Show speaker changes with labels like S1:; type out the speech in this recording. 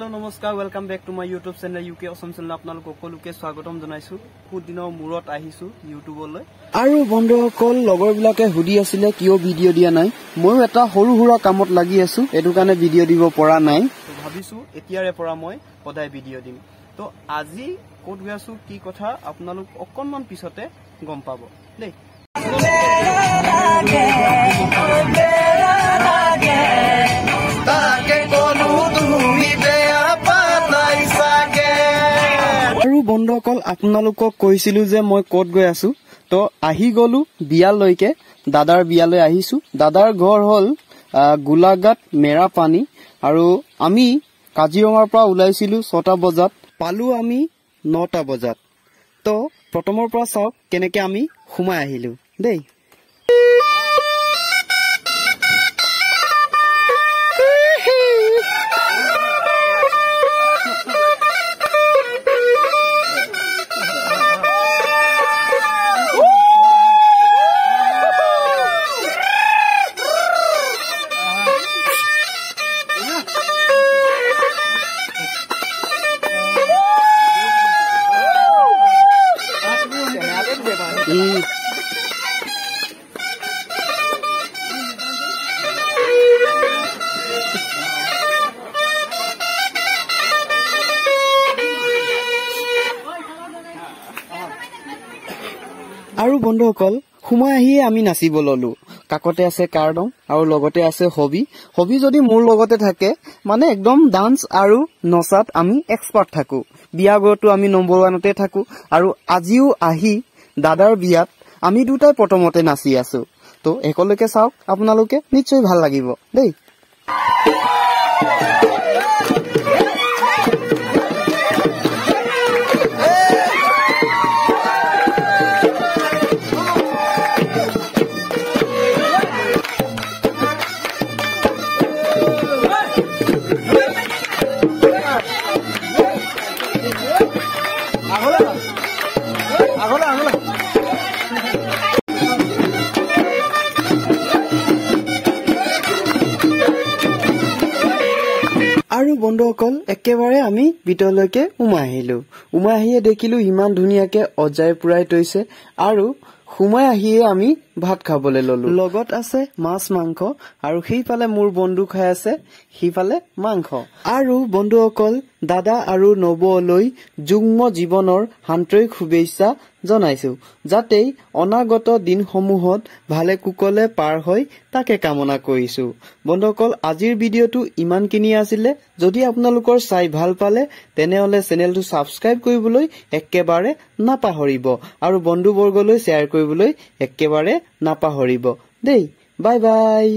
S1: hello नमस्कार welcome back to my YouTube channel UK Assam channel आपनालोक সকলোকে স্বাগতম জনাইছো খুব দিনৰ মূৰত আহিছো ইউটিউবলৈ আৰু বন্ধুসকল লগৰবিলাকে হুদি আছিল কিয় ভিডিও দিয়া নাই মই এটা সৰু সৰু কামত লাগি আছো এটো কাৰণে ভিডিও দিব পৰা নাই তো ভাবিছো এতিয়াৰে পৰা মই সদায় ভিডিও দিম তো আজি কোট গৈছো কি কথা আপোনালোক অকনমান পিছতে গম পাব দেই বন্ধুসকল আপোনালোকক কৈছিলো যে মই কোট গৈ আছো তো আহি গলো বিয়ালৈকে দাদাৰ বিয়ালৈ আহিছো দাদাৰ ঘৰ হল গোলাঘাট মেৰা পানী আৰু আমি কাজিৰঙাৰ পৰা ওলাইছিলো 6টা বজাত পালো আমি 9টা বজাত তো প্ৰথমৰ পৰা চাওক কেনেকে আমি ঘুমাই আহিলো দেই আৰু বন্ধুসকল ঘুমাই আহি আমি নাচিব ললো কাকতে আছে কাৰ্ডং আৰু লগতে আছে হবি যদি মোৰ লগতে থাকে মানে একদম ডান্স আৰু নচাত আমি এক্সপাৰ্ট থাকো বিয়া গৰটো আমি নম্বৰ 1তে থাকো আৰু আজিও আহি দাদাৰ বিয়াত আমি দুটাই প্ৰথমতে নাচি আছো তো একলৈকে চাওক আপোনালোকে নিশ্চয় ভাল লাগিব দেই আৰু বন্ধুসকল একেবাৰে আমি ভিতৰলৈকে উমাই আহিয়ে দেখিলো ইমান ধুনীয়াকে অজাই পুৰাই তৈছে আৰু ঘুমাই আহিয়ে আমি ভাত খাবলৈ ললো লগত আছে মাছ মাংস আৰু সেইফালে মোৰ বন্ধু খাই আছে সেইফালে মাংস আৰু বন্ধুসকল দাদা আৰু নবলৈ যুগ্ম জীৱনৰ হান্তৰিক শুভেচ্ছা জনাইছো যাতে অনাগত দিনসমূহত ভালে কুকলে পাৰ হৈ তাকে কামনা কৰিছো বন্ধুসকল আজিৰ ভিডিওটো ইমানখিনি আছিল যদি আপোনালোকৰ চাই ভাল পালে তেনেহলে চেনেলটো সাবস্ক্ৰাইব কৰিবলৈ একেবাৰে নাপাহৰিব আৰু বন্ধুবৰ্গলৈ শেয়াৰ কৰিবলৈ একেবাৰে নাপাহৰিব দেই বাই বাই